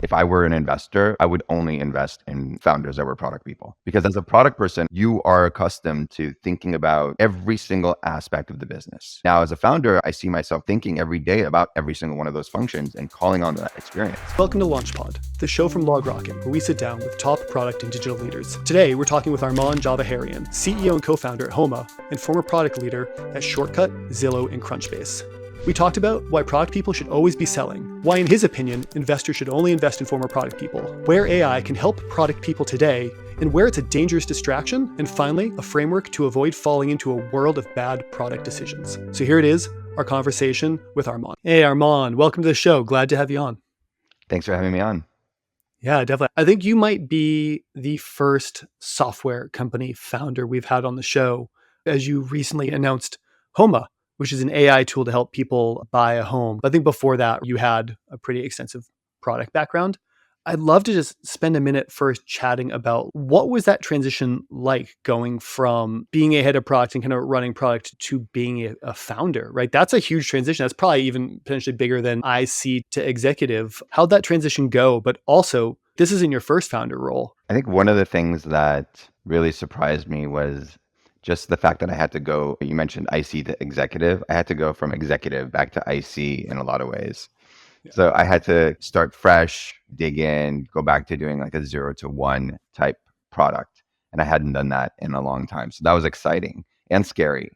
if I were an investor, I would only invest in founders that were product people. Because as a product person, you are accustomed to thinking about every single aspect of the business. Now, as a founder, I see myself thinking every day about every single one of those functions and calling on that experience. Welcome to LaunchPod, the show from LogRocket, where we sit down with top product and digital leaders. Today, we're talking with Arman Javaherian, CEO and co-founder at Homa and former product leader at Shortcut, Zillow, and CrunchBase. We talked about why product people should always be selling, why in his opinion, investors should only invest in former product people, where AI can help product people today, and where it's a dangerous distraction, and finally, a framework to avoid falling into a world of bad product decisions. So here it is, our conversation with Arman. Hey Arman, welcome to the show. Glad to have you on. Thanks for having me on. Yeah, definitely. I think you might be the first software company founder we've had on the show, as you recently announced Homa, which is an AI tool to help people buy a home. I think before that, you had a pretty extensive product background. I'd love to just spend a minute first chatting about what was that transition like going from being a head of product and kind of running product to being a founder, right? That's a huge transition. That's probably even potentially bigger than IC to executive. How'd that transition go? But also, this isn't your first founder role. I think one of the things that really surprised me was just the fact that I had to go, you mentioned IC to executive. I had to go from executive back to IC in a lot of ways. Yeah. So I had to start fresh, dig in, go back to doing like a 0 to 1 type product. And I hadn't done that in a long time. So that was exciting and scary.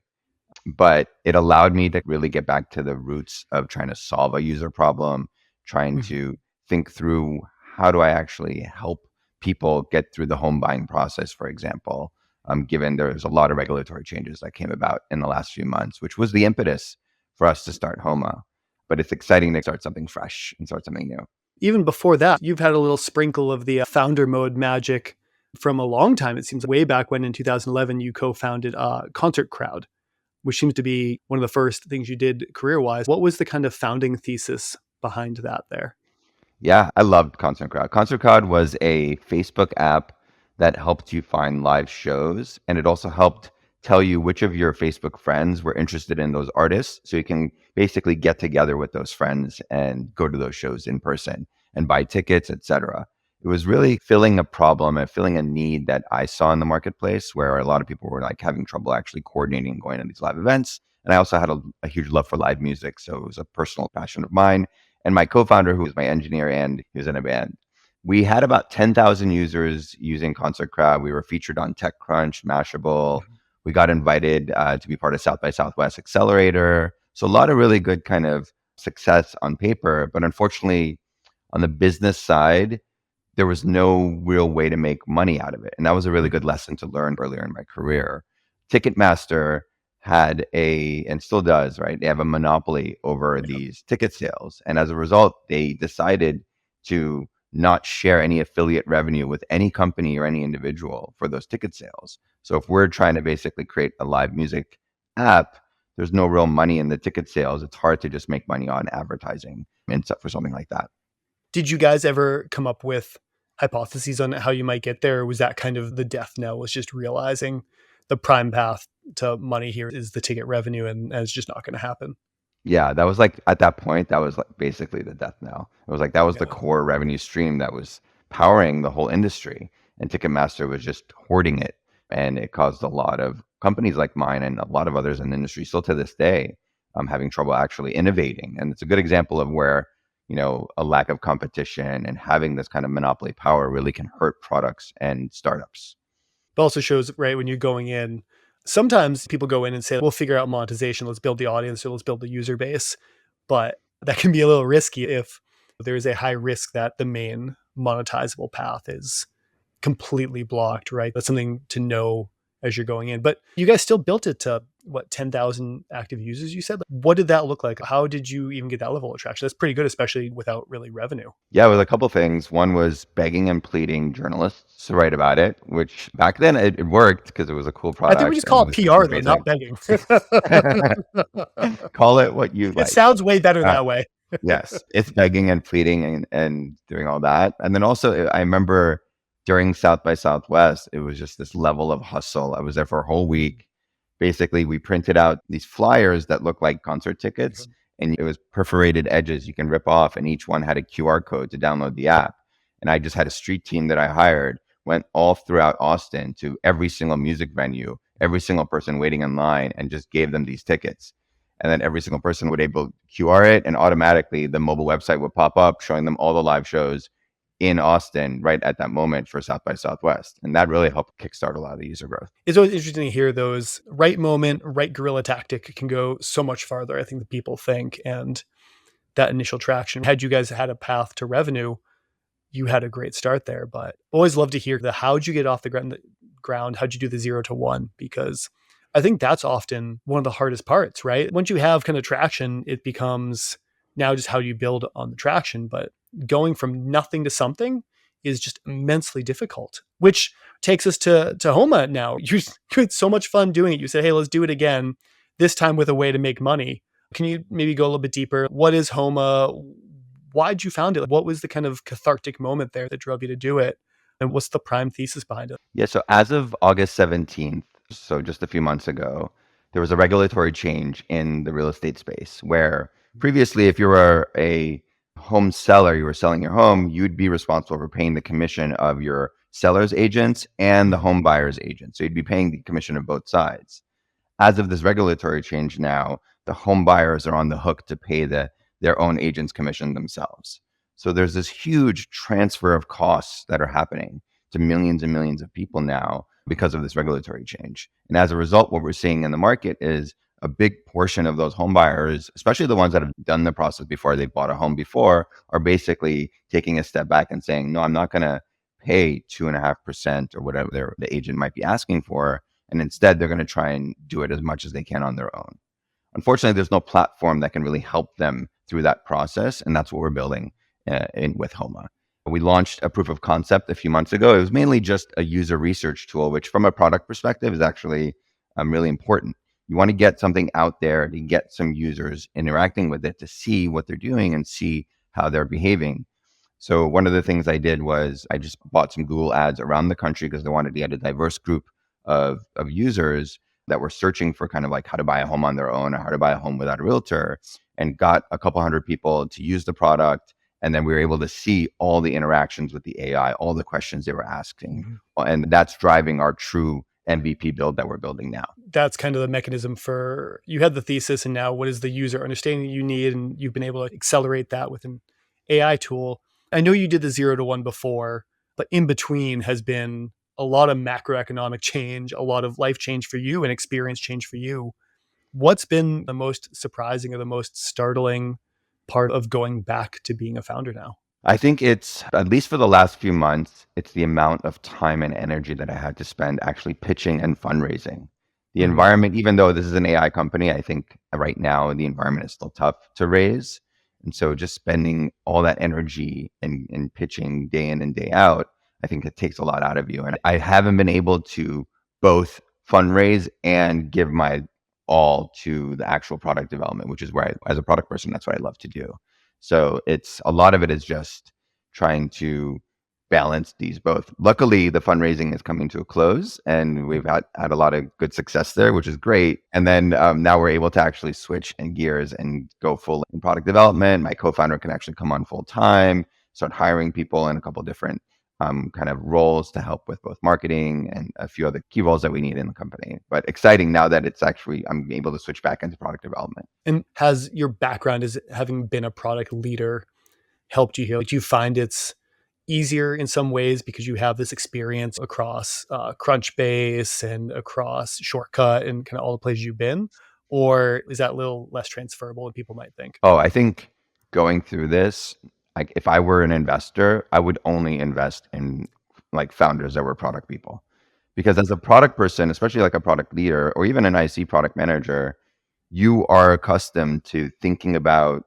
But it allowed me to really get back to the roots of trying to solve a user problem, trying to think through how do I actually help people get through the home buying process, for example. Given there's a lot of regulatory changes that came about in the last few months, which was the impetus for us to start Homa. But it's exciting to start something fresh and start something new. Even before that, you've had a little sprinkle of the founder mode magic from a long time. It seems way back when in 2011, you co-founded Concert Crowd, which seems to be one of the first things you did career-wise. What was the kind of founding thesis behind that there? Yeah, I loved Concert Crowd. Concert Crowd was a Facebook app that helped you find live shows. And it also helped tell you which of your Facebook friends were interested in those artists. So you can basically get together with those friends and go to those shows in person and buy tickets, etc. It was really filling a problem and filling a need that I saw in the marketplace where a lot of people were like having trouble actually coordinating and going to these live events. And I also had a huge love for live music. So it was a personal passion of mine. And my co-founder, who was my engineer and he was in a band, we had about 10,000 users using Concert Crowd. We were featured on TechCrunch, Mashable. We got invited to be part of South by Southwest Accelerator. So a lot of really good kind of success on paper. But unfortunately, on the business side, there was no real way to make money out of it. And that was a really good lesson to learn earlier in my career. Ticketmaster had and still does, right? They have a monopoly over these ticket sales. And as a result, they decided to not share any affiliate revenue with any company or any individual for those ticket sales. So if we're trying to basically create a live music app, there's no real money in the ticket sales. It's hard to just make money on advertising and stuff for something like that. Did you guys ever come up with hypotheses on how you might get there? Or was that kind of the death knell, was just realizing the prime path to money here is the ticket revenue and it's just not going to happen? Yeah, that was like, at that point, that was like basically the death knell. It was like, that was the core revenue stream that was powering the whole industry. And Ticketmaster was just hoarding it. And it caused a lot of companies like mine and a lot of others in the industry still to this day, having trouble actually innovating. And it's a good example of where, a lack of competition and having this kind of monopoly power really can hurt products and startups. It also shows, right, when you're going in, sometimes people go in and say, we'll figure out monetization, let's build the audience or let's build the user base. But that can be a little risky if there's a high risk that the main monetizable path is completely blocked, right? That's something to know as you're going in. But you guys still built it to, 10,000 active users, you said? What did that look like? How did you even get that level of traction? That's pretty good, especially without really revenue. Yeah, it was a couple of things. One was begging and pleading journalists to write about it, which back then it worked because it was a cool product. I think we just call it PR though, not begging. Call it what you like. It sounds way better that way. Yes, it's begging and pleading and doing all that. And then also, I remember during South by Southwest, it was just this level of hustle. I was there for a whole week. Basically, we printed out these flyers that looked like concert tickets, and it was perforated edges you can rip off, and each one had a QR code to download the app. And I just had a street team that I hired, went all throughout Austin to every single music venue, every single person waiting in line, and just gave them these tickets. And then every single person would able to QR it, and automatically the mobile website would pop up showing them all the live shows in Austin right at that moment for South by Southwest. And that really helped kickstart a lot of the user growth. It's always interesting to hear those right moment, right guerrilla tactic can go so much farther, I think, than people think. And that initial traction, had you guys had a path to revenue, you had a great start there. But always love to hear the how'd you get off the ground? How'd you do the 0 to 1? Because I think that's often one of the hardest parts, right? Once you have kind of traction, it becomes now just how do you build on the traction. But going from nothing to something is just immensely difficult, which takes us to Homa now. You had so much fun doing it. You said, hey, let's do it again, this time with a way to make money. Can you maybe go a little bit deeper? What is Homa? Why'd you found it? What was the kind of cathartic moment there that drove you to do it? And what's the prime thesis behind it? Yeah, so as of August 17th, so just a few months ago, there was a regulatory change in the real estate space where previously, if you were a home seller, you were selling your home, you'd be responsible for paying the commission of your seller's agents and the home buyer's agent. So you'd be paying the commission of both sides. As of this regulatory change now, the home buyers are on the hook to pay their own agent's commission themselves. So there's this huge transfer of costs that are happening to millions and millions of people now because of this regulatory change. And as a result, what we're seeing in the market is a big portion of those home buyers, especially the ones that have done the process before, they've bought a home before, are basically taking a step back and saying, no, I'm not going to pay 2.5% or whatever the agent might be asking for. And instead, they're going to try and do it as much as they can on their own. Unfortunately, there's no platform that can really help them through that process. And that's what we're building with Homa. We launched a proof of concept a few months ago. It was mainly just a user research tool, which from a product perspective is actually really important. You want to get something out there to get some users interacting with it to see what they're doing and see how they're behaving. So one of the things I did was I just bought some Google ads around the country because I wanted to get a diverse group of users that were searching for kind of like how to buy a home on their own or how to buy a home without a realtor, and got a couple hundred people to use the product. And then we were able to see all the interactions with the AI, all the questions they were asking. And that's driving our true MVP build that we're building now. That's kind of the mechanism for, you had the thesis and now what is the user understanding you need? And you've been able to accelerate that with an AI tool. I know you did the 0 to 1 before, but in between has been a lot of macroeconomic change, a lot of life change for you and experience change for you. What's been the most surprising or the most startling part of going back to being a founder now? I think it's, at least for the last few months, it's the amount of time and energy that I had to spend actually pitching and fundraising. The environment, even though this is an AI company, I think right now the environment is still tough to raise. And so just spending all that energy and pitching day in and day out, I think it takes a lot out of you. And I haven't been able to both fundraise and give my all to the actual product development, which is where as a product person, that's what I love to do. So it's a lot of it is just trying to balance these both. Luckily, the fundraising is coming to a close and we've had a lot of good success there, which is great. And then now we're able to actually switch in gears and go full in product development. My co-founder can actually come on full time, start hiring people in a couple different kind of roles to help with both marketing and a few other key roles that we need in the company. But exciting now that it's actually, I'm able to switch back into product development. And has your background as having been a product leader helped you here? Like, do you find it's easier in some ways because you have this experience across CrunchBase and across Shortcut and kind of all the places you've been? Or is that a little less transferable than people might think? Oh, I think going through this, like if I were an investor, I would only invest in like founders that were product people. Because as a product person, especially like a product leader or even an IC product manager, you are accustomed to thinking about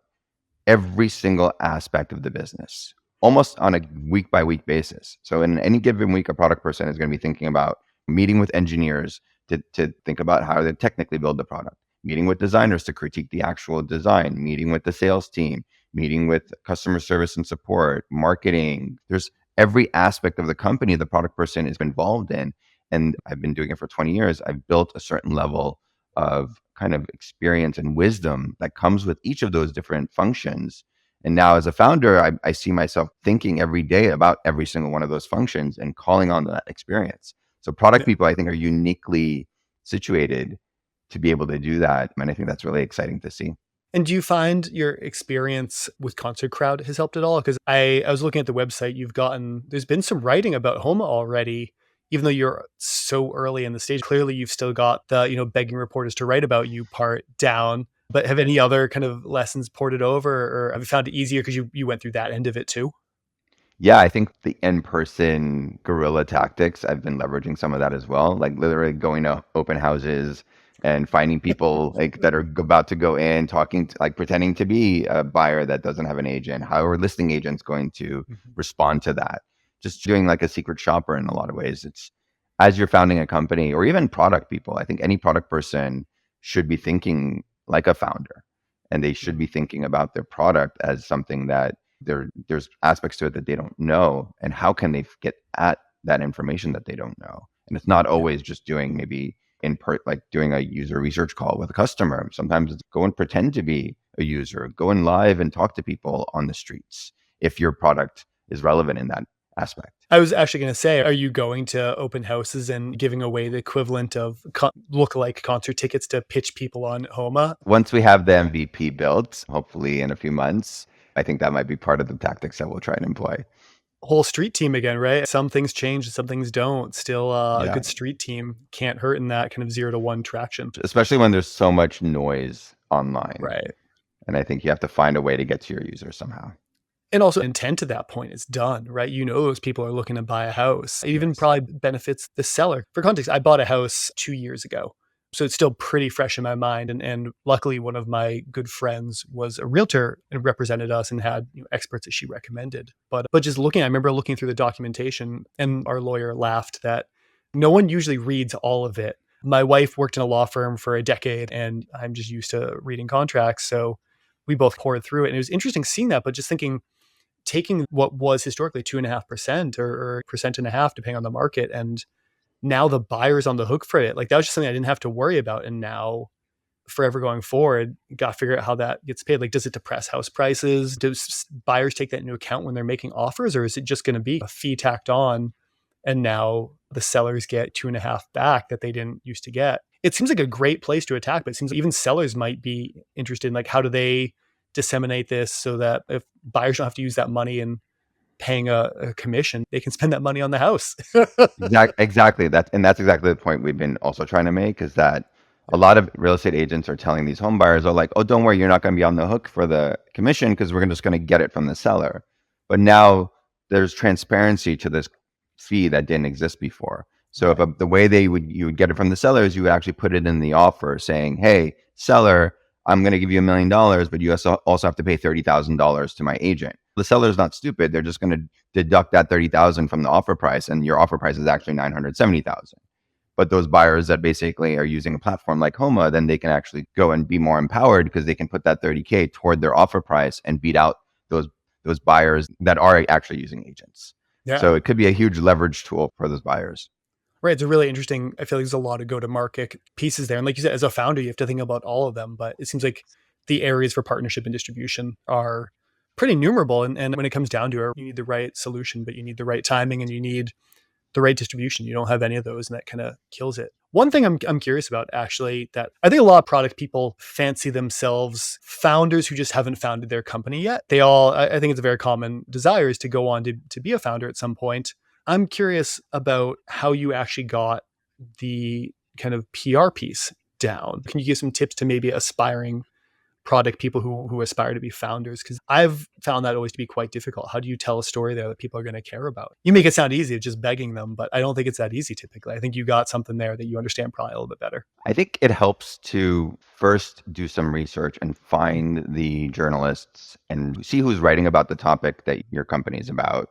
every single aspect of the business almost on a week by week basis. So in any given week, a product person is going to be thinking about meeting with engineers to think about how they technically build the product, meeting with designers to critique the actual design, meeting with the sales team, meeting with customer service and support, marketing. There's every aspect of the company the product person is involved in. And I've been doing it for 20 years. I've built a certain level of kind of experience and wisdom that comes with each of those different functions. And now as a founder, I see myself thinking every day about every single one of those functions and calling on that experience. So product Yeah. people, I think, are uniquely situated to be able to do that. And I think that's really exciting to see. And do you find your experience with Concert Crowd has helped at all? Because I was looking at the website, there's been some writing about Homa already, even though you're so early in the stage. Clearly, you've still got the, begging reporters to write about you part down. But have any other kind of lessons ported over, or have you found it easier because you went through that end of it too? Yeah, I think the in-person guerrilla tactics, I've been leveraging some of that as well, like literally going to open houses and finding people like that are about to go in, talking to, like pretending to be a buyer that doesn't have an agent. How are listing agents going to Mhm. respond to that? Just doing like a secret shopper in a lot of ways. It's as you're founding a company or even product people, I think any product person should be thinking like a founder and they should be thinking about their product as something that there's aspects to it that they don't know, and how can they get at that information that they don't know? And it's not Yeah. always just doing maybe like doing a user research call with a customer. Sometimes it's go and pretend to be a user, go in live and talk to people on the streets if your product is relevant in that aspect. I was actually going to say, are you going to open houses and giving away the equivalent of look-alike concert tickets to pitch people on Homa? Once we have the MVP built, hopefully in a few months, I think that might be part of the tactics that we'll try and employ. Whole street team again, right? Some things change, some things don't. Still, a Yeah. good street team can't hurt in that kind of 0 to 1 traction. Especially when there's so much noise online. Right. And I think you have to find a way to get to your users somehow. And also intent at that point is done, right? Those people are looking to buy a house. It even Yes. probably benefits the seller. For context, I bought a house 2 years ago. So it's still pretty fresh in my mind. And luckily, one of my good friends was a realtor and represented us and had experts that she recommended. But just looking, I remember looking through the documentation, and our lawyer laughed that no one usually reads all of it. My wife worked in a law firm for a decade, and I'm just used to reading contracts. So we both poured through it. And it was interesting seeing that, but just thinking, taking what was historically 2.5% or 1.5%, depending on the market, and now the buyer's on the hook for it. Like that was just something I didn't have to worry about. And now forever going forward, you got to figure out how that gets paid. Like, does it depress house prices? Does buyers take that into account when they're making offers, or is it just going to be a fee tacked on? And now the sellers get 2.5 back that they didn't used to get. It seems like a great place to attack, but it seems like even sellers might be interested in like, how do they disseminate this so that if buyers don't have to use that money and paying a commission, they can spend that money on the house. Exactly. That's exactly the point we've been also trying to make is that a lot of real estate agents are telling these home buyers, oh, like, oh, don't worry, you're not going to be on the hook for the commission because we're just going to get it from the seller. But now there's transparency to this fee that didn't exist before. So if Right. the way you would get it from the seller is you would actually put it in the offer saying, hey, seller, I'm going to give you $1 million, but you also have to pay $30,000 to my agent. The seller's not stupid. They're just going to deduct that 30,000 from the offer price, and your offer price is actually 970,000. But those buyers that basically are using a platform like Homa, then they can actually go and be more empowered because they can put that 30K toward their offer price and beat out those buyers that are actually using agents. Yeah. So it could be a huge leverage tool for those buyers. Right. It's a really interesting, I feel like there's a lot of go to market pieces there. And like you said, as a founder, you have to think about all of them. But it seems like the areas for partnership and distribution are pretty numerable. And when it comes down to it, you need the right solution, but you need the right timing and you need the right distribution. You don't have any of those, and that kind of kills it. One thing I'm curious about, actually, that I think a lot of product people fancy themselves founders who just haven't founded their company yet. I think it's a very common desire is to go on to be a founder at some point. I'm curious about how you actually got the kind of PR piece down. Can you give some tips to maybe aspiring product people who aspire to be founders? Because I've found that always to be quite difficult. How do you tell a story there that people are going to care about? You make it sound easy, just begging them, but I don't think it's that easy typically. I think you got something there that you understand probably a little bit better. I think it helps to first do some research and find the journalists and see who's writing about the topic that your company is about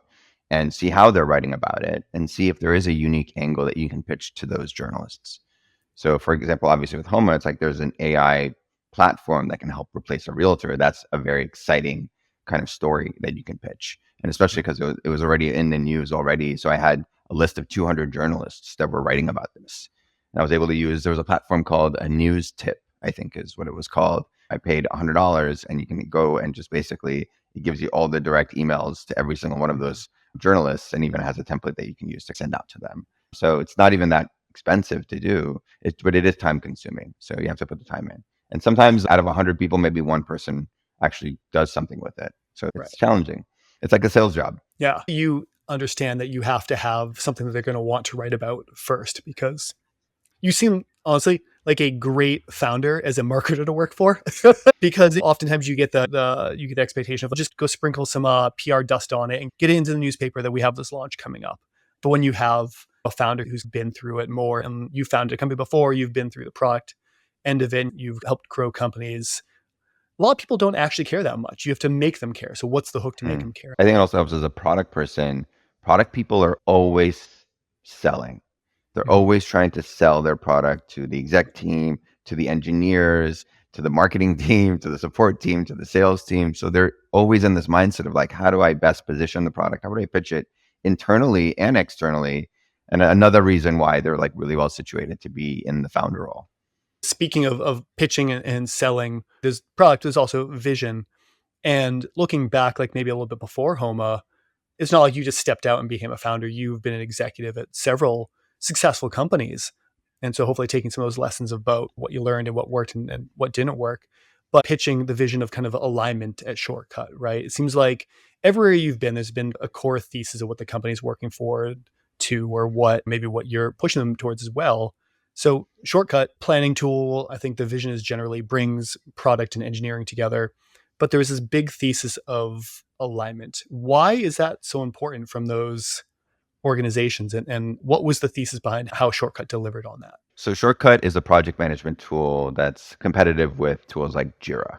and see how they're writing about it and see if there is a unique angle that you can pitch to those journalists. So, for example, obviously with Homa, it's like there's an AI platform that can help replace a realtor. That's a very exciting kind of story that you can pitch. And especially because it was already in the news already. So I had a list of 200 journalists that were writing about this. And I was able to use, there was a platform called a news tip, I think is what it was called. I paid $100 and you can go and just basically It gives you all the direct emails to every single one of those journalists, and even has a template that you can use to send out to them. So it's not even that expensive to do, but it is time consuming. So you have to put the time in. And sometimes out of 100 people, maybe one person actually does something with it. So it's challenging. It's like a sales job. Yeah. You understand that you have to have something that they're going to want to write about first, because you seem honestly like a great founder as a marketer to work for. Because oftentimes you get the expectation of just go sprinkle some PR dust on it and get it into the newspaper that we have this launch coming up. But when you have a founder who's been through it more, and you founded a company before, you've been through the product end of it, you've helped grow companies. A lot of people don't actually care that much. You have to make them care. So what's the hook to make them care? I think it also helps as a product person. Product people are always selling. They're always trying to sell their product to the exec team, to the engineers, to the marketing team, to the support team, to the sales team. So they're always in this mindset of like, how do I best position the product? How do I pitch it internally and externally? And another reason why they're like really well situated to be in the founder role. Speaking of pitching and selling, this product is also vision. And looking back, like maybe a little bit before Homa, it's not like you just stepped out and became a founder. You've been an executive at several successful companies. And so hopefully taking some of those lessons about what you learned and what worked and what didn't work, but pitching the vision of kind of alignment at Shortcut, right? It seems like everywhere you've been, there's been a core thesis of what the company's working forward to, or what you're pushing them towards as well. So Shortcut planning tool, I think the vision is generally brings product and engineering together, but there's this big thesis of alignment. Why is that so important from those organizations? And what was the thesis behind how Shortcut delivered on that? So Shortcut is a project management tool that's competitive with tools like Jira.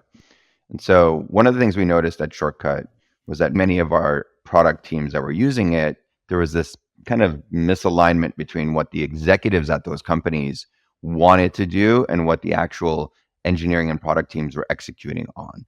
And so one of the things we noticed at Shortcut was that many of our product teams that were using it, there was this kind of misalignment between what the executives at those companies wanted to do and what the actual engineering and product teams were executing on.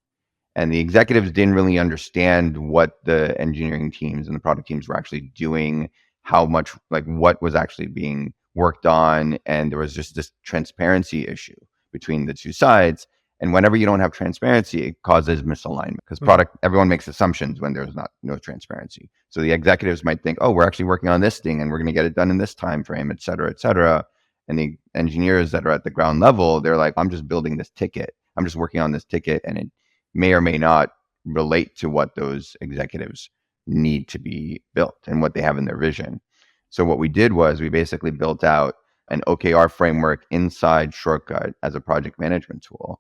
And the executives didn't really understand what the engineering teams and the product teams were actually doing, how much, like what was actually being worked on. And there was just this transparency issue between the two sides. And whenever you don't have transparency, it causes misalignment, because everyone makes assumptions when there's no transparency. So the executives might think, oh, we're actually working on this thing and we're going to get it done in this time frame, et cetera, et cetera. And the engineers that are at the ground level, they're like, I'm just building this ticket. I'm just working on this ticket, and it may or may not relate to what those executives need to be built and what they have in their vision. So what we did was we basically built out an OKR framework inside Shortcut as a project management tool.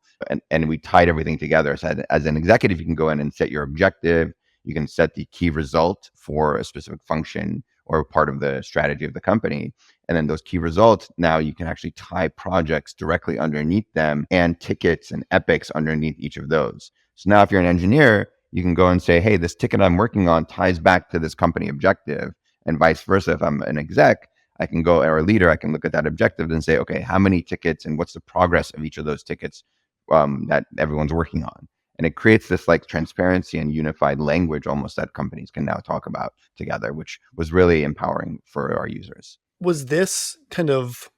And we tied everything together. So as an executive, you can go in and set your objective. You can set the key result for a specific function or part of the strategy of the company. And then those key results, now you can actually tie projects directly underneath them and tickets and epics underneath each of those. So now if you're an engineer, you can go and say, hey, this ticket I'm working on ties back to this company objective, and vice versa. If I'm an exec, I can go, or a leader, I can look at that objective and say, okay, how many tickets and what's the progress of each of those tickets that everyone's working on? And it creates this like transparency and unified language almost that companies can now talk about together, which was really empowering for our users. Was this kind of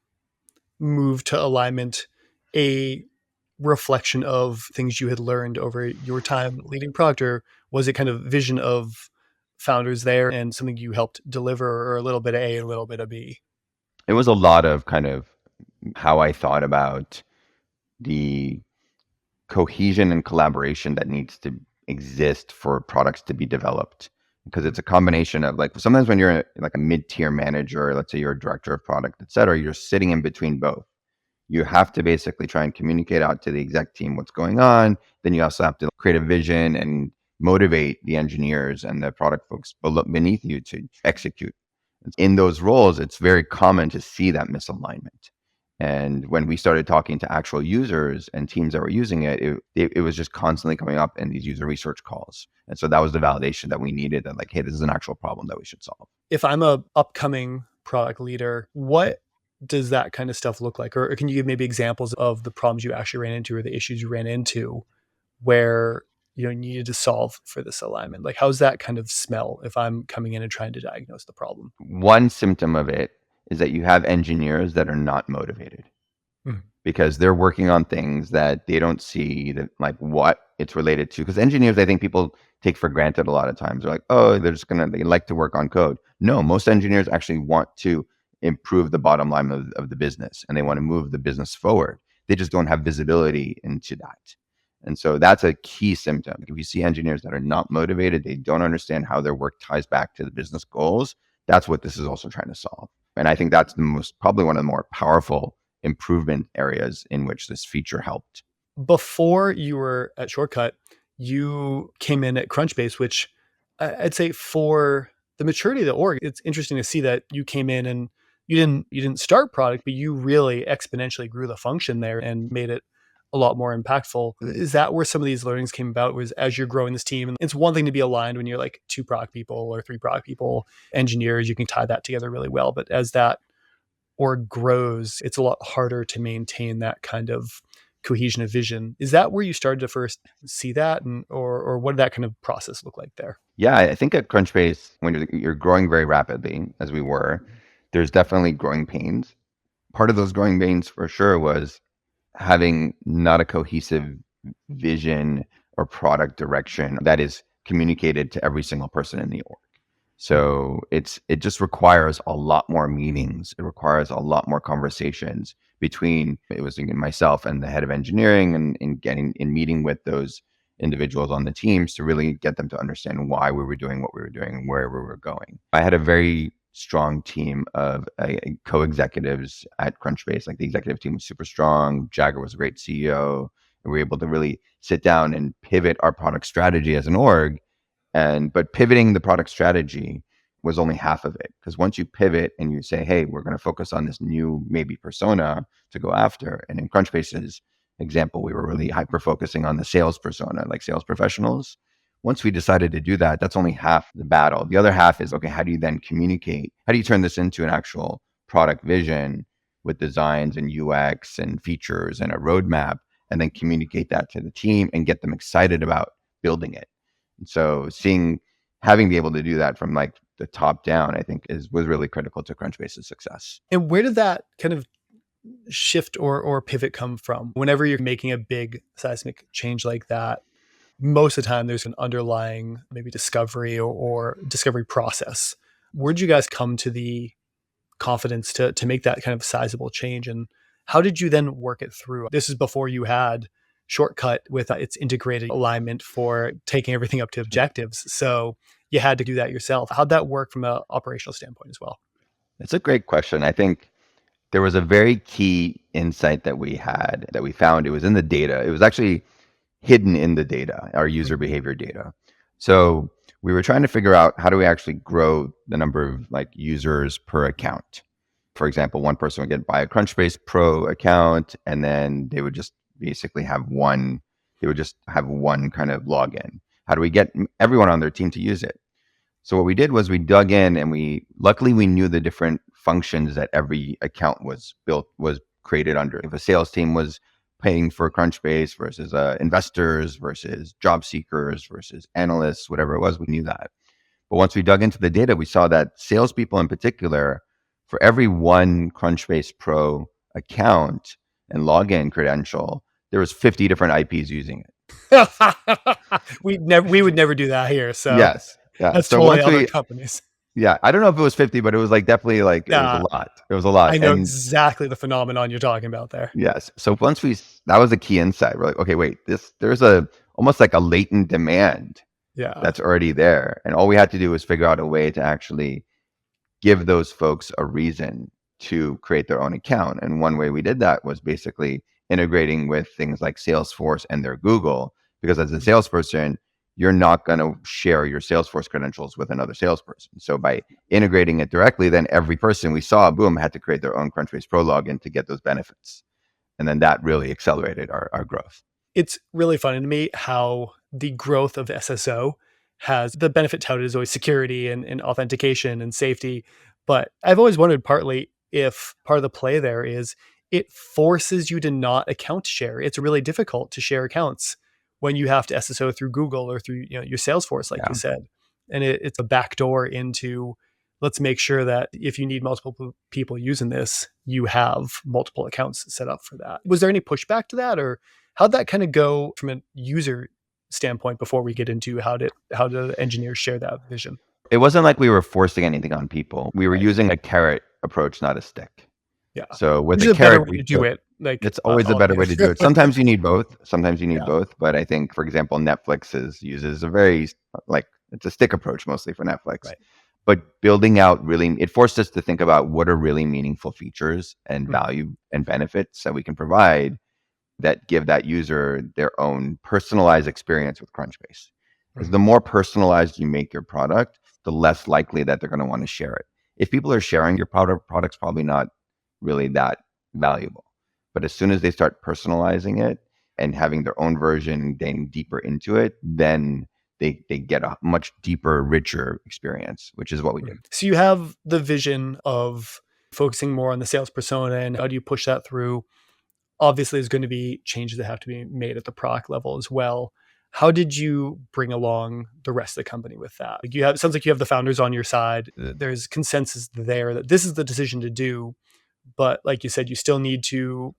move to alignment a reflection of things you had learned over your time leading product, or was it kind of vision of founders there and something you helped deliver, or a little bit of A, a little bit of B? It was a lot of kind of how I thought about the cohesion and collaboration that needs to exist for products to be developed, because it's a combination of like, sometimes when you're like a mid-tier manager, let's say you're a director of product, et cetera, you're sitting in between both. You have to basically try and communicate out to the exec team what's going on. Then you also have to create a vision and motivate the engineers and the product folks beneath you to execute. In those roles, it's very common to see that misalignment. And when we started talking to actual users and teams that were using it, it was just constantly coming up in these user research calls. And so that was the validation that we needed, that like, hey, this is an actual problem that we should solve. If I'm a upcoming product leader, what does that kind of stuff look like? Or can you give maybe examples of the problems you actually ran into, or the issues you ran into where you needed to solve for this alignment? Like, how's that kind of smell if I'm coming in and trying to diagnose the problem? One symptom of it is that you have engineers that are not motivated. Mm. because they're working on things that they don't see that like what it's related to. Because engineers, I think people take for granted a lot of times. They're like, oh, they like to work on code. No, most engineers actually want to improve the bottom line of the business and they want to move the business forward. They just don't have visibility into that. And so that's a key symptom. If you see engineers that are not motivated, they don't understand how their work ties back to the business goals. That's what this is also trying to solve. And I think that's probably one of the more powerful improvement areas in which this feature helped. Before you were at Shortcut, you came in at CrunchBase, which I'd say for the maturity of the org, it's interesting to see that you came in and you didn't start product, but you really exponentially grew the function there and made it a lot more impactful. Is that where some of these learnings came about? Was as you're growing this team, and it's one thing to be aligned when you're like 2 product people or 3 product people, engineers, you can tie that together really well. But as that org grows, it's a lot harder to maintain that kind of cohesion of vision. Is that where you started to first see that, and or what did that kind of process look like there? Yeah, I think at Crunchbase, when you're growing very rapidly, as we were, there's definitely growing pains. Part of those growing pains for sure was having not a cohesive vision or product direction that is communicated to every single person in the org. So it just requires a lot more meetings. It requires a lot more conversations between it was myself and the head of engineering and in meeting with those individuals on the teams to really get them to understand why we were doing what we were doing and where we were going. I had a very strong team of co-executives at Crunchbase. Like the executive team was super strong. Jagger was a great CEO. And we were able to really sit down and pivot our product strategy as an org but pivoting the product strategy was only half of it. Because once you pivot and you say, hey, we're going to focus on this new maybe persona to go after. And in Crunchbase's example, we were really hyper focusing on the sales persona, like sales professionals. Once we decided to do that, that's only half the battle. The other half is, okay, how do you then communicate? How do you turn this into an actual product vision with designs and UX and features and a roadmap, and then communicate that to the team and get them excited about building it? So having be able to do that from like the top down, I think was really critical to Crunchbase's success. And where did that kind of shift or pivot come from? Whenever you're making a big seismic change like that, most of the time there's an underlying maybe discovery or discovery process. Where did you guys come to the confidence to make that kind of sizable change, and how did you then work it through? This is before you had Shortcut with its integrated alignment for taking everything up to objectives, so you had to do that yourself. How'd that work from an operational standpoint as well? It's a great question. I think there was a very key insight that we found. It was in the data. It was actually hidden in the data, our user behavior data. So we were trying to figure out how do we actually grow the number of like users per account. For example, one person would buy a Crunchbase Pro account, and then they would just basically have one. They would just have one kind of login. How do we get everyone on their team to use it? So what we did was we dug in, and luckily we knew the different functions that every account was created under. If a sales team was paying for Crunchbase versus investors versus job seekers versus analysts, whatever it was, we knew that. But once we dug into the data, we saw that salespeople in particular, for every one Crunchbase Pro account and login credential, there was 50 different IPs using it. We would never do that here. So yes. Yeah. that's So totally once other companies. yeah, I don't know if it was 50, but it was like definitely like, it was a lot. It was a lot. I know And exactly the phenomenon you're talking about there. yes. So that was a key insight. We're like, okay, wait, there's almost like a latent demand Yeah. that's already there. And all we had to do was figure out a way to actually give those folks a reason to create their own account. And one way we did that was basically integrating with things like Salesforce and their Google, because as a salesperson, you're not going to share your Salesforce credentials with another salesperson. So by integrating it directly, then every person we saw, boom, had to create their own Crunchbase Pro login to get those benefits. And then that really accelerated our growth. It's really funny to me how the growth of SSO has the benefit touted is always security and authentication and safety. But I've always wondered partly if part of the play there is it forces you to not account share. It's really difficult to share accounts when you have to SSO through Google or through your Salesforce, like you said. And it's a backdoor into let's make sure that if you need multiple people using this, you have multiple accounts set up for that. Was there any pushback to that, or how'd that kind of go from a user standpoint before we get into how do engineers share that vision? It wasn't like we were forcing anything on people. We were Right. using a carrot approach, not a stick. Yeah. So with Which the is a better carrot, way we to do showed it. Like, it's always a better way to do it. Sometimes you need both. Sometimes you need yeah. both. But I think, for example, uses a very like it's a stick approach mostly for Netflix. Right. But building out it forced us to think about what are really meaningful features and Mhm. value and benefits that we can provide that give that user their own personalized experience with Crunchbase. Because the Mhm. more personalized you make your product, the less likely that they're going to want to share it. If people are sharing your product's probably not really that valuable. But as soon as they start personalizing it and having their own version and getting deeper into it, then they get a much deeper, richer experience, which is what we did. So you have the vision of focusing more on the sales persona, and how do you push that through? Obviously, there's going to be changes that have to be made at the product level as well. How did you bring along the rest of the company with that? Like, it sounds like you have the founders on your side. There's consensus there that this is the decision to do, but like you said, you still need to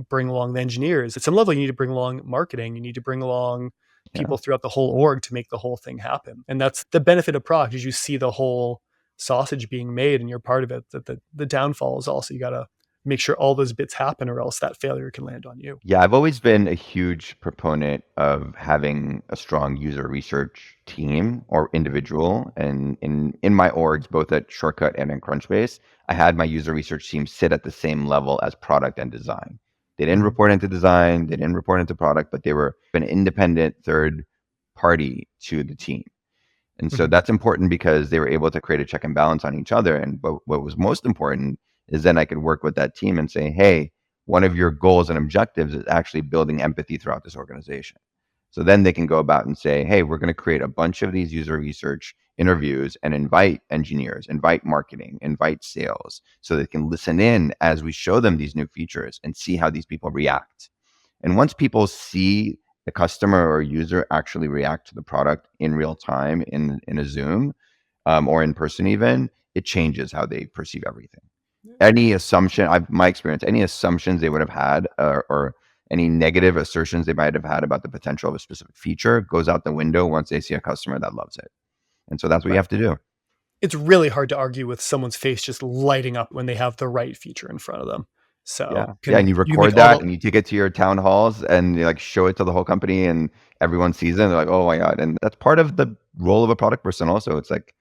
bring along the engineers. At some level, you need to bring along marketing. You need to bring along Yeah. people throughout the whole org to make the whole thing happen. And that's the benefit of product, is you see the whole sausage being made and you're part of it. That the downfall is also you got to make sure all those bits happen, or else that failure can land on you. Yeah, I've always been a huge proponent of having a strong user research team or individual. And in my orgs, both at Shortcut and in Crunchbase, I had my user research team sit at the same level as product and design. They didn't Mhm. report into design, they didn't report into product, but they were an independent third party to the team. And so Mhm. that's important because they were able to create a check and balance on each other. And what was most important is then I could work with that team and say, hey, one of your goals and objectives is actually building empathy throughout this organization. So then they can go about and say, hey, we're going to create a bunch of these user research interviews and invite engineers, invite marketing, invite sales, so they can listen in as we show them these new features and see how these people react. And once people see the customer or user actually react to the product in real time in a Zoom or in person, even, it changes how they perceive everything. Any assumption, my experience, any assumptions they would have had or any negative assertions they might have had about the potential of a specific feature goes out the window once they see a customer that loves it. And so that's what you Right. have to do. It's really hard to argue with someone's face just lighting up when they have the right feature in front of them. So Yeah. Yeah. And you you can make record all that the and you take it to your town halls and you like show it to the whole company and everyone sees it and they're like, oh my God. And that's part of the role of a product person also. It's like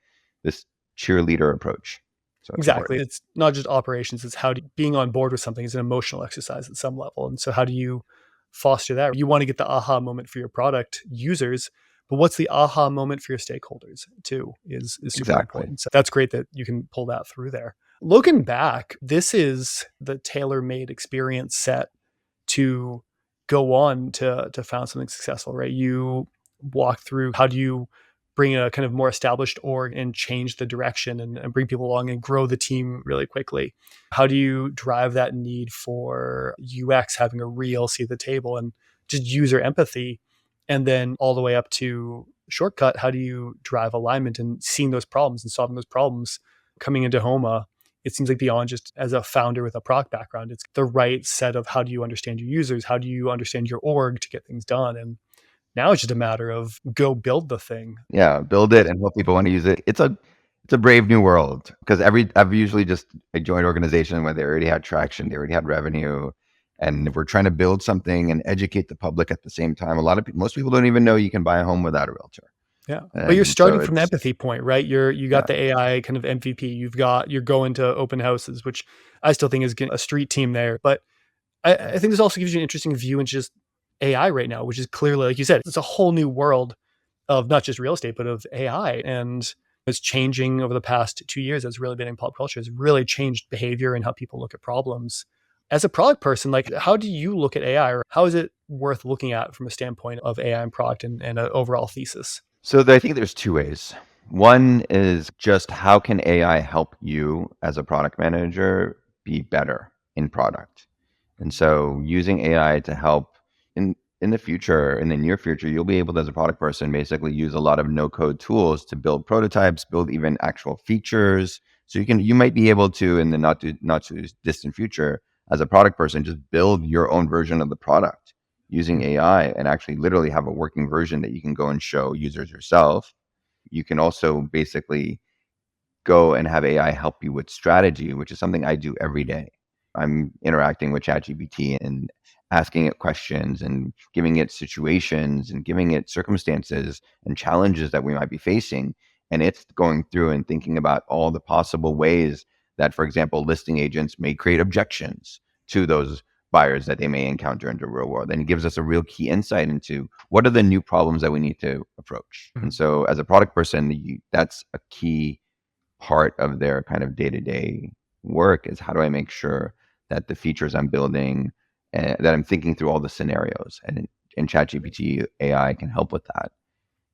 this cheerleader approach. So it's exactly. important. It's not just operations, it's being on board with something is an emotional exercise at some level. And so how do you foster that? You want to get the aha moment for your product users, but what's the aha moment for your stakeholders too is super Exactly. important. So that's great that you can pull that through there. Looking back, this is the tailor-made experience set to go on to found something successful, right? You walk through how do you bring a kind of more established org and change the direction and bring people along and grow the team really quickly. How do you drive that need for UX having a real seat at the table and just user empathy? And then all the way up to Shortcut, how do you drive alignment and seeing those problems and solving those problems? Coming into Homa, it seems like beyond just as a founder with a product background, it's the right set of how do you understand your users? How do you understand your org to get things done? And now it's just a matter of go build the thing. Yeah. Build it and hope people want to use it. It's a brave new world because I've usually just I joined organization where they already had traction, they already had revenue, and if we're trying to build something and educate the public at the same time, most people don't even know you can buy a home without a realtor. Yeah. But you're And so starting from an empathy point, right? You yeah, got the AI kind of MVP. You're going to open houses, which I still think is a street team there. But I think this also gives you an interesting view into just AI right now, which is clearly, like you said, it's a whole new world of not just real estate, but of AI. And it's changing over the past 2 years. It's really been in pop culture. It's really changed behavior and how people look at problems. As a product person, like how do you look at AI, or how is it worth looking at from a standpoint of AI and product and an overall thesis? I think there's two ways. One is just how can AI help you as a product manager be better in product? And so using AI to help, and in the future, in the near future, you'll be able to, as a product person, basically use a lot of no code tools to build prototypes, build even actual features. So you might be able to, in the not too distant future, as a product person, just build your own version of the product using AI and actually literally have a working version that you can go and show users yourself. You can also basically go and have AI help you with strategy, which is something I do every day. I'm interacting with ChatGPT and asking it questions and giving it situations and giving it circumstances and challenges that we might be facing. And it's going through and thinking about all the possible ways that, for example, listing agents may create objections to those buyers that they may encounter in the real world. And it gives us a real key insight into what are the new problems that we need to approach. And so as a product person, that's a key part of their kind of day-to-day work is how do I make sure that the features I'm building that I'm thinking through all the scenarios, and in ChatGPT AI can help with that.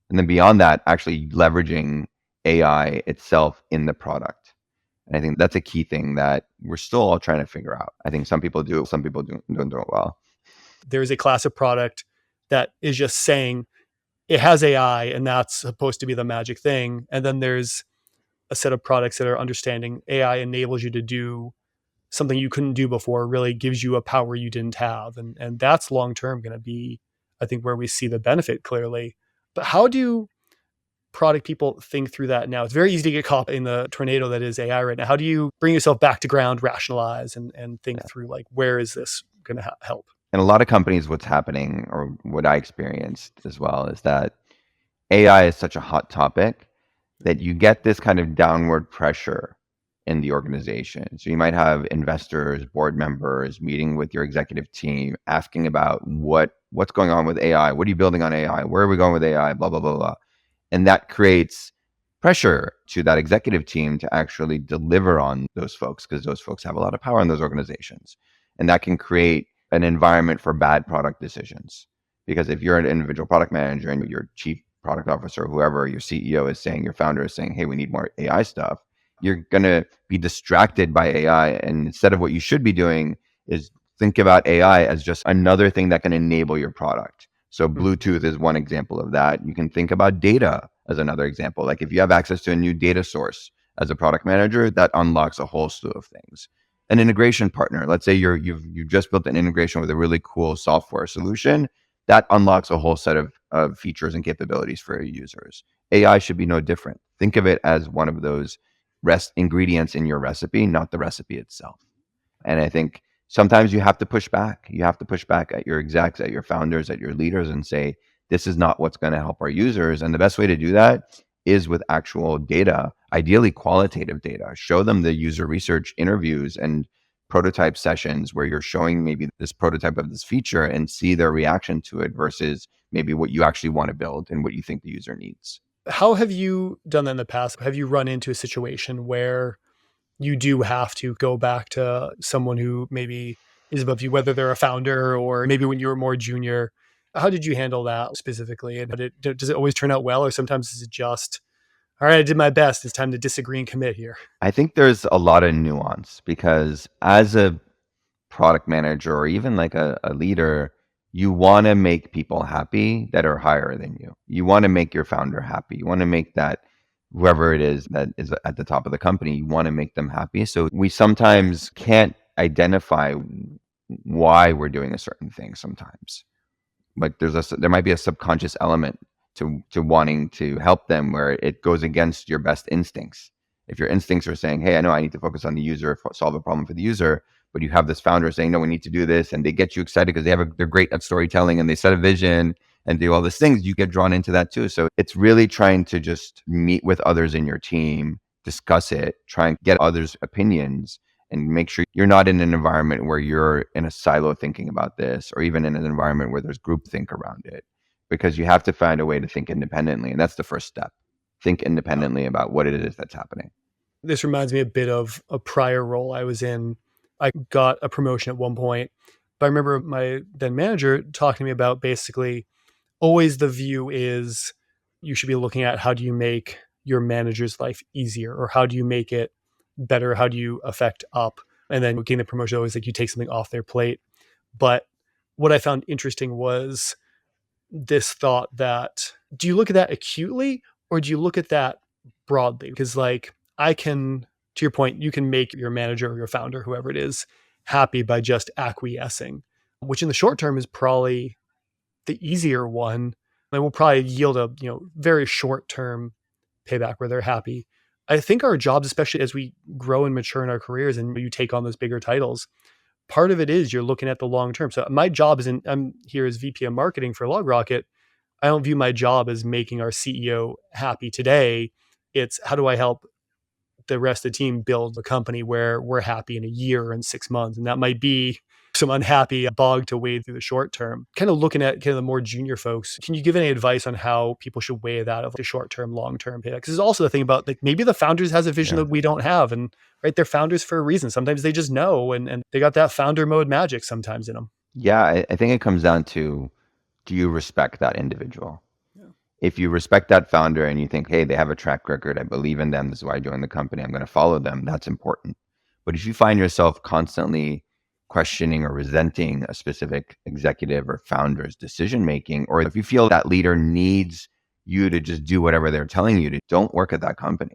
And then beyond that, actually leveraging AI itself in the product. And I think that's a key thing that we're still all trying to figure out. I think some people do, some people don't do it well. There's a class of product that is just saying it has AI and that's supposed to be the magic thing. And then there's a set of products that are understanding AI enables you to do something you couldn't do before, really gives you a power you didn't have. And that's long term going to be, I think, where we see the benefit clearly. But how do product people think through that now? It's very easy to get caught in the tornado that is AI right now. How do you bring yourself back to ground, rationalize, and think through, like, where is this going to help? In a lot of companies, what's happening, or what I experienced as well, is that AI is such a hot topic that you get this kind of downward pressure in the organization. So you might have investors, board members meeting with your executive team, asking about what's going on with AI, what are you building on AI, where are we going with AI, blah blah blah blah, and that creates pressure to that executive team to actually deliver on those folks because those folks have a lot of power in those organizations, and that can create an environment for bad product decisions. Because if you're an individual product manager and your chief product officer, whoever your CEO is saying, your founder is saying, hey, we need more AI stuff, you're going to be distracted by AI. And instead of what you should be doing is think about AI as just another thing that can enable your product. So Bluetooth is one example of that. You can think about data as another example. Like if you have access to a new data source as a product manager, that unlocks a whole slew of things. An integration partner, let's say you've just built an integration with a really cool software solution, that unlocks a whole set of features and capabilities for your users. AI should be no different. Think of it as one of those ingredients in your recipe, not the recipe itself. And I think sometimes you have to push back. You have to push back at your execs, at your founders, at your leaders, and say, this is not what's going to help our users. And the best way to do that is with actual data, ideally qualitative data. Show them the user research interviews and prototype sessions where you're showing maybe this prototype of this feature and see their reaction to it versus maybe what you actually want to build and what you think the user needs. How have you done that in the past? Have you run into a situation where you do have to go back to someone who maybe is above you, whether they're a founder or maybe when you were more junior? How did you handle that specifically? And does it always turn out well, or sometimes is it just, all right, I did my best, it's time to disagree and commit here? I think there's a lot of nuance because as a product manager or even like a leader, you want to make people happy that are higher than you. You want to make your founder happy. You want to make that whoever it is that is at the top of the company, you want to make them happy. So we sometimes can't identify why we're doing a certain thing sometimes. Like there might be a subconscious element to wanting to help them where it goes against your best instincts. If your instincts are saying, hey, I know I need to focus on the user, solve a problem for the user, but you have this founder saying, no, we need to do this, and they get you excited because they're great at storytelling and they set a vision and do all these things, you get drawn into that too. So it's really trying to just meet with others in your team, discuss it, try and get others' opinions, and make sure you're not in an environment where you're in a silo thinking about this, or even in an environment where there's groupthink around it, because you have to find a way to think independently. And that's the first step. Think independently about what it is that's happening. This reminds me a bit of a prior role I was in. I got a promotion at one point, but I remember my then manager talking to me about basically always the view is you should be looking at how do you make your manager's life easier, or how do you make it better? How do you affect up? And then getting the promotion, always like you take something off their plate. But what I found interesting was this thought that, do you look at that acutely or do you look at that broadly? Because like I can, to your point, you can make your manager or your founder, whoever it is, happy by just acquiescing, which in the short term is probably the easier one. And will probably yield a very short term payback where they're happy. I think our jobs, especially as we grow and mature in our careers and you take on those bigger titles, part of it is you're looking at the long term. So my job is I'm here as VP of marketing for LogRocket. I don't view my job as making our CEO happy today. It's how do I help the rest of the team build a company where we're happy in a year and 6 months. And that might be some unhappy bog to wade through the short term. Kind of looking at kind of the more junior folks, can you give any advice on how people should weigh that of the short term, long term payback? Because there's also the thing about like maybe the founders has a vision Yeah. that we don't have, and right, they're founders for a reason. Sometimes they just know, and they got that founder mode magic sometimes in them. Yeah, I think it comes down to, do you respect that individual? Yeah. If you respect that founder and you think, hey, they have a track record, I believe in them, this is why I joined the company, I'm going to follow them, that's important. But if you find yourself constantly questioning or resenting a specific executive or founder's decision making, or if you feel that leader needs you to just do whatever they're telling you to, don't work at that company.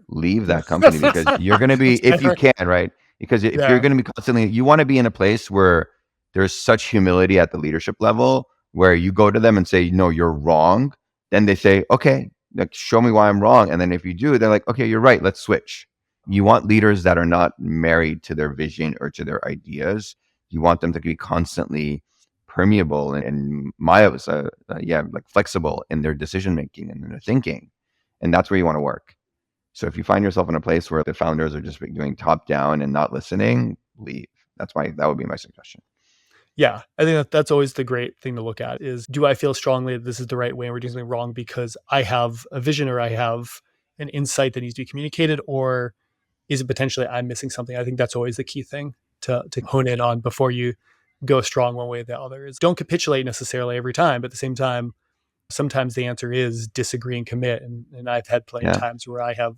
Leave that company, because you're going to be, if you can, right? Because if you're Yeah. going to be constantly, you want to be in a place where there's such humility at the leadership level where you go to them and say, no, you're wrong. Then they say, okay, like, show me why I'm wrong. And then if you do, they're like, okay, you're right, let's switch. You want leaders that are not married to their vision or to their ideas. You want them to be constantly permeable and like flexible in their decision making and in their thinking. And that's where you want to work. So if you find yourself in a place where the founders are just doing top down and not listening, leave. That would be my suggestion. Yeah, I think that's always the great thing to look at is, do I feel strongly that this is the right way and we're doing something wrong because I have a vision or I have an insight that needs to be communicated, or is it potentially I'm missing something? I think that's always the key thing to hone in on before you go strong one way or the other. Is don't capitulate necessarily every time, but at the same time, sometimes the answer is disagree and commit. And I've had plenty of Yeah. times where I have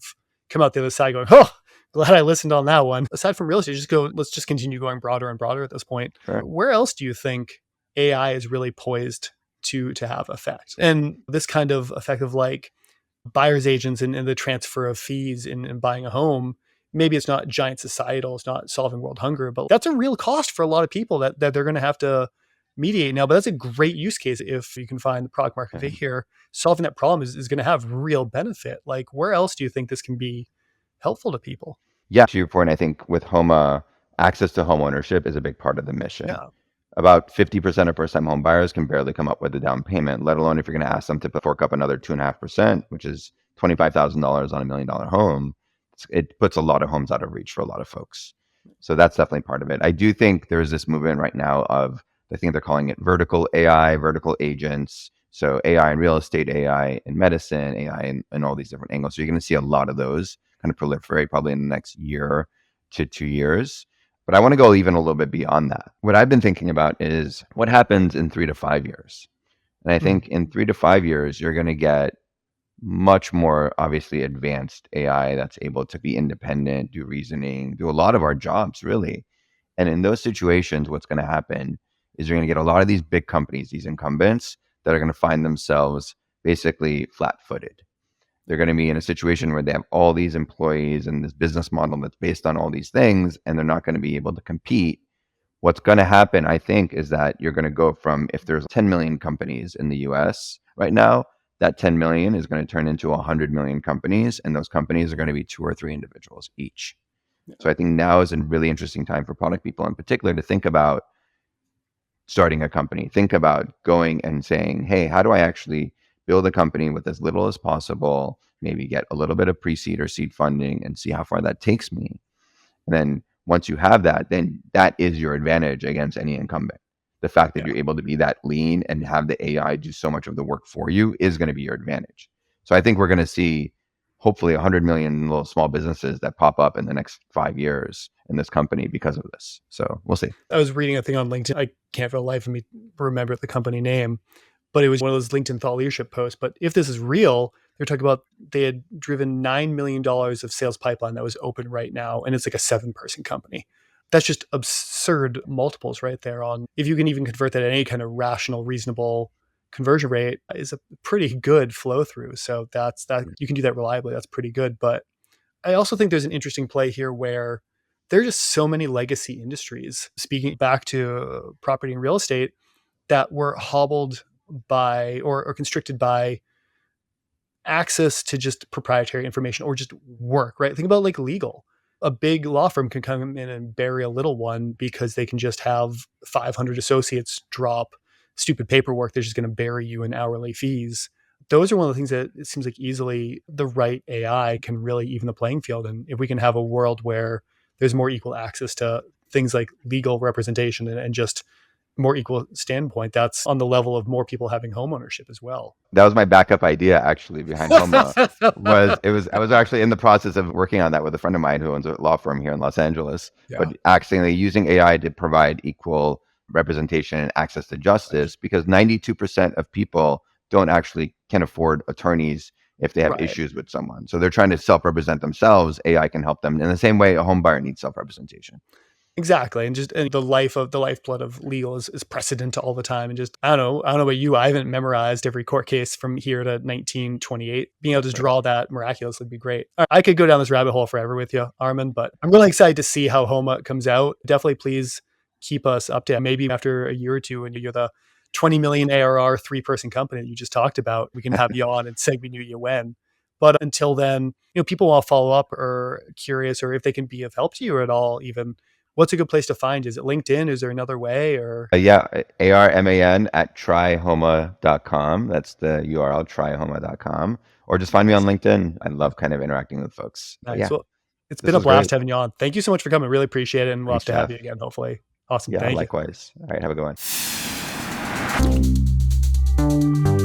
come out the other side going, oh, glad I listened on that one. Aside from real estate, let's just continue going broader and broader at this point. Sure. Where else do you think AI is really poised to have effect? And this kind of effect of like buyer's agents and the transfer of fees in buying a home, maybe it's not giant societal, it's not solving world hunger, but that's a real cost for a lot of people that they're going to have to mediate now. But that's a great use case if you can find the product market fit here. Solving that problem is going to have real benefit. Like, where else do you think this can be helpful to people? Yeah, to your point, I think with Homa, access to home ownership is a big part of the mission. Yeah. About 50% of first-time home buyers can barely come up with a down payment, let alone if you're going to ask them to fork up another 2.5%, which is $25,000 on $1 million home. It puts a lot of homes out of reach for a lot of folks. So that's definitely part of it. I do think there's this movement right now of, I think they're calling it vertical AI, vertical agents. So AI in real estate, AI in medicine, AI in all these different angles. So you're going to see a lot of those kind of proliferate probably in the next year to 2 years. But I want to go even a little bit beyond that. What I've been thinking about is what happens in 3 to 5 years. And I think in 3 to 5 years, you're going to get much more obviously advanced AI that's able to be independent, do reasoning, do a lot of our jobs really. And in those situations, what's going to happen is you're going to get a lot of these big companies, these incumbents, that are going to find themselves basically flat-footed. They're going to be in a situation where they have all these employees and this business model that's based on all these things, and they're not going to be able to compete. What's going to happen, I think, is that you're going to go from, if there's 10 million companies in the US right now, that 10 million is going to turn into 100 million companies, and those companies are going to be 2 or 3 individuals each. Yeah. So I think now is a really interesting time for product people in particular to think about starting a company, think about going and saying, hey, how do I actually build a company with as little as possible, maybe get a little bit of pre-seed or seed funding and see how far that takes me. And then once you have that, then that is your advantage against any incumbent. The fact that you're able to be that lean and have the AI do so much of the work for you is going to be your advantage. So I think we're going to see hopefully 100 million little small businesses that pop up in the next 5 years in this company because of this. So we'll see. I was reading a thing on LinkedIn. I can't for the life of me remember the company name, but it was one of those LinkedIn thought leadership posts. But if this is real, they're talking about they had driven $9 million of sales pipeline that was open right now. And it's like a 7-person company. That's just absurd multiples right there on, if you can even convert that at any kind of rational, reasonable conversion rate, is a pretty good flow through. So that's that, you can do that reliably. That's pretty good. But I also think there's an interesting play here where there are just so many legacy industries, speaking back to property and real estate, that were hobbled by or constricted by access to just proprietary information or just work, right? Think about like legal. A big law firm can come in and bury a little one because they can just have 500 associates drop stupid paperwork. They're just going to bury you in hourly fees. Those are one of the things that it seems like easily the right AI can really even the playing field. And if we can have a world where there's more equal access to things like legal representation and just more equal standpoint, that's on the level of more people having home ownership as well. That was my backup idea actually behind Homa. I was actually in the process of working on that with a friend of mine who owns a law firm here in Los Angeles, Yeah. but actually using AI to provide equal representation and access to justice, because 92% of people don't actually can afford attorneys if they have Right. issues with someone. So they're trying to self-represent themselves. AI can help them in the same way a home buyer needs self-representation. Exactly. And the lifeblood of legal is precedent all the time. And just, I don't know about you. I haven't memorized every court case from here to 1928. Being able to draw that miraculously would be great. I could go down this rabbit hole forever with you, Arman, but I'm really excited to see how Homa comes out. Definitely please keep us updated. Maybe after a year or two, when you're the 20 million ARR 3-person company that you just talked about, we can have you on and say we knew you when. But until then, people want to follow up or curious, or if they can be of help to you at all, even. What's a good place to find? Is it LinkedIn? Is there another way? Or Yeah, ARMAN at tryhoma.com. That's the URL, tryhoma.com. Or just find me on LinkedIn. I love kind of interacting with folks. But nice. yeah, Well, it's this been a was great. blast having you on. Thank you so much for coming. Really appreciate it. And we'll have Thanks, to have Jeff. you again, hopefully. Awesome. Yeah, Thank you. likewise. All right, have a good one.